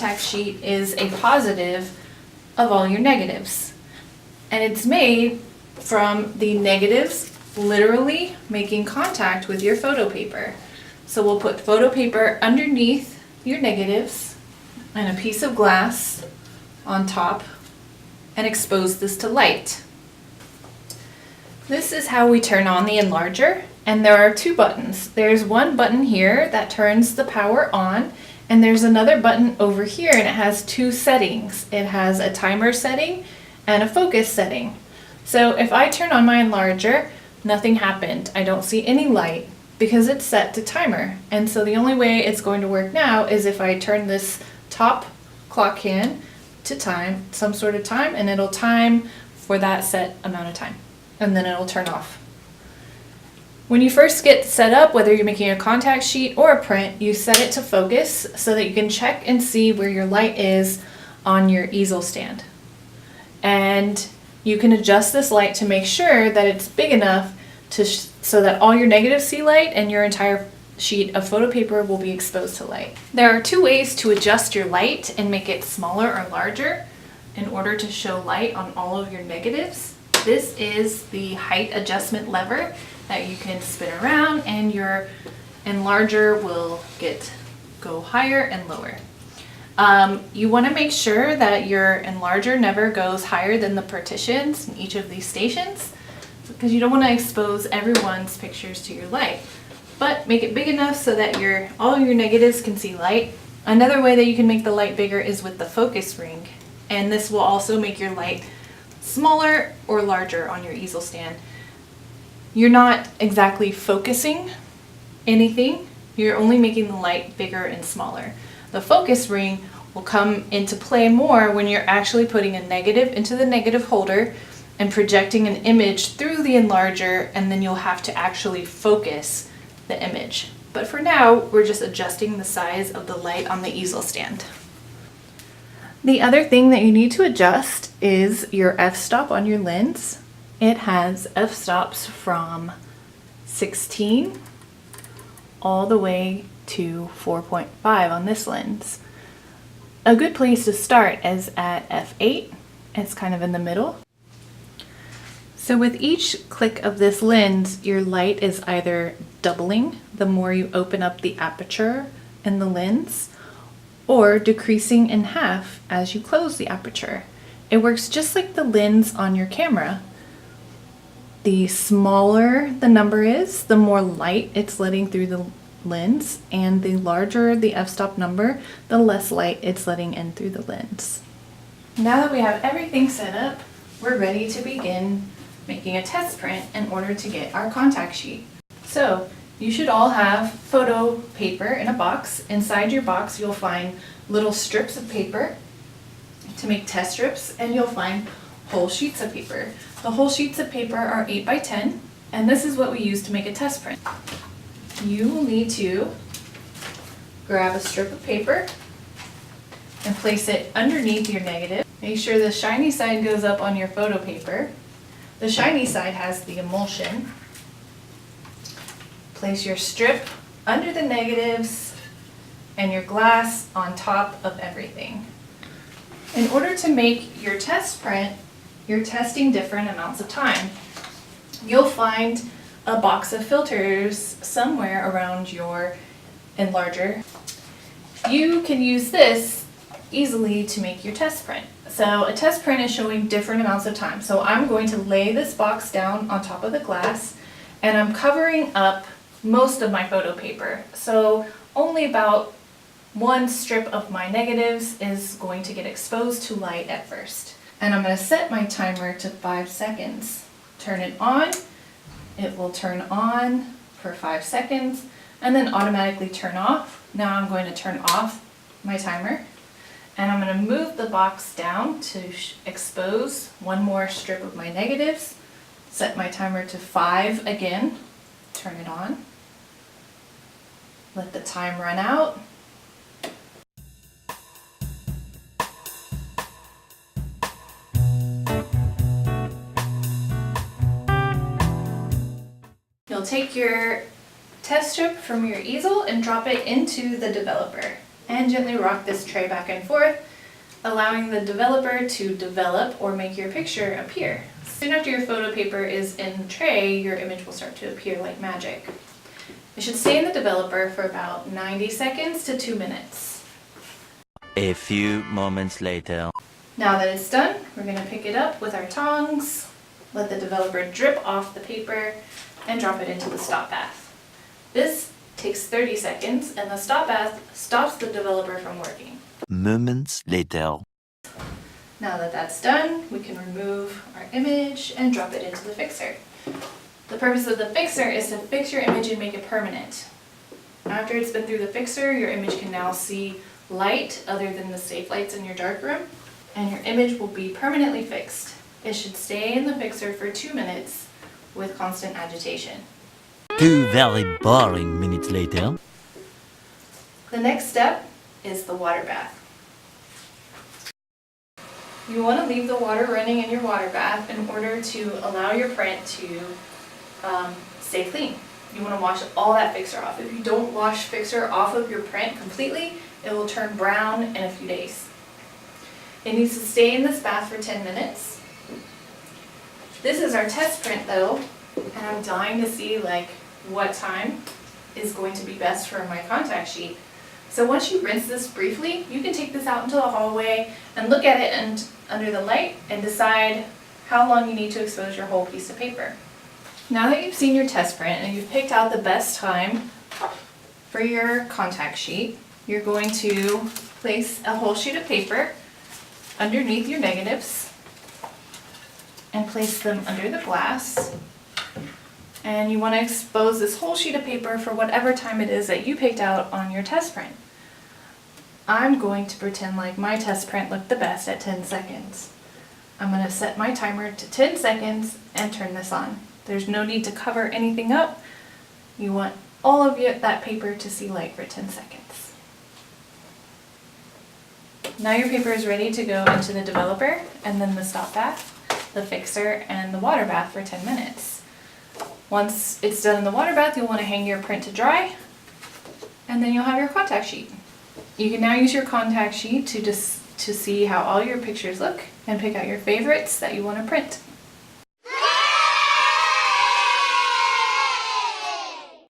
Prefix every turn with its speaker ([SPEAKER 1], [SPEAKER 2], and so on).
[SPEAKER 1] contact sheet is a positive of all your negatives. And it's made from the negatives literally making contact with your photo paper. So we'll put photo paper underneath your negatives and a piece of glass on top and expose this to light. This is how we turn on the enlarger, and there are two buttons. There's one button here that turns the power on, and there's another button over here, and it has two settings. It has a timer setting and a focus setting. So if I turn on my enlarger, nothing happened. I don't see any light because it's set to timer. And so the only way it's going to work now is if I turn this top clock hand to time, some sort of time, and it'll time for that set amount of time. And then it'll turn off. When you first get set up, whether you're making a contact sheet or a print, you set it to focus so that you can check and see where your light is on your easel stand. And you can adjust this light to make sure that it's big enough so that all your negatives see light and your entire sheet of photo paper will be exposed to light. There are two ways to adjust your light and make it smaller or larger in order to show light on all of your negatives. This is the height adjustment lever that you can spin around, and your enlarger will go higher and lower. You want to make sure that your enlarger never goes higher than the partitions in each of these stations, because you don't want to expose everyone's pictures to your light. But make it big enough so that all your negatives can see light. Another way that you can make the light bigger is with the focus ring, and this will also make your light smaller or larger on your easel stand. You're not exactly focusing anything, you're only making the light bigger and smaller. The focus ring will come into play more when you're actually putting a negative into the negative holder and projecting an image through the enlarger, and then you'll have to actually focus the image. But for now, we're just adjusting the size of the light on the easel stand. The other thing that you need to adjust is your f-stop on your lens. It has f-stops from 16 all the way to 4.5 on this lens. A good place to start is at f8. It's kind of in the middle. So with each click of this lens, your light is either doubling the more you open up the aperture in the lens, or decreasing in half as you close the aperture. It works just like the lens on your camera. The smaller the number is, the more light it's letting through the lens, and the larger the f-stop number, the less light it's letting in through the lens. Now that we have everything set up, we're ready to begin making a test print in order to get our contact sheet. So you should all have photo paper in a box. Inside your box you'll find little strips of paper to make test strips, and you'll find whole sheets of paper. The whole sheets of paper are 8 by 10, and this is what we use to make a test print. You will need to grab a strip of paper and place it underneath your negative. Make sure the shiny side goes up on your photo paper. The shiny side has the emulsion. Place your strip under the negatives and your glass on top of everything. In order to make your test print, you're testing different amounts of time. You'll find a box of filters somewhere around your enlarger. You can use this easily to make your test print. So a test print is showing different amounts of time. So I'm going to lay this box down on top of the glass, and I'm covering up most of my photo paper. So only about one strip of my negatives is going to get exposed to light at first. And I'm going to set my timer to 5 seconds. Turn it on. It will turn on for 5 seconds and then automatically turn off. Now I'm going to turn off my timer, and I'm going to move the box down to expose one more strip of my negatives. Set my timer to 5 again. Turn it on. Let the time run out. You'll take your test strip from your easel and drop it into the developer. and gently rock this tray back and forth, allowing the developer to develop or make your picture appear. Soon after your photo paper is in the tray, your image will start to appear like magic. It should stay in the developer for about 90 seconds to 2 minutes.
[SPEAKER 2] A few moments later.
[SPEAKER 1] Now that it's done, we're going to pick it up with our tongs, let the developer drip off the paper, and drop it into the stop bath. This takes 30 seconds, and the stop bath stops the developer from working.
[SPEAKER 2] Moments later.
[SPEAKER 1] Now that that's done, we can remove our image and drop it into the fixer. The purpose of the fixer is to fix your image and make it permanent. After it's been through the fixer, your image can now see light other than the safe lights in your darkroom, and your image will be permanently fixed. It should stay in the fixer for 2 minutes with constant agitation.
[SPEAKER 2] 2 very boring minutes later.
[SPEAKER 1] The next step is the water bath. You want to leave the water running in your water bath in order to allow your print to stay clean. You want to wash all that fixer off. If you don't wash fixer off of your print completely, it will turn brown in a few days. It needs to stay in this bath for 10 minutes. This is our test print though, and I'm dying to see what time is going to be best for my contact sheet. So once you rinse this briefly, you can take this out into the hallway and look at it and under the light and decide how long you need to expose your whole piece of paper. Now that you've seen your test print and you've picked out the best time for your contact sheet, you're going to place a whole sheet of paper underneath your negatives and place them under the glass. And you want to expose this whole sheet of paper for whatever time it is that you picked out on your test print. I'm going to pretend like my test print looked the best at 10 seconds. I'm going to set my timer to 10 seconds and turn this on. There's no need to cover anything up. You want all of that paper to see light for 10 seconds. Now your paper is ready to go into the developer and then the stop bath, the fixer, and the water bath for 10 minutes. Once it's done in the water bath, you'll want to hang your print to dry, and then you'll have your contact sheet. You can now use your contact sheet to see how all your pictures look and pick out your favorites that you want to print.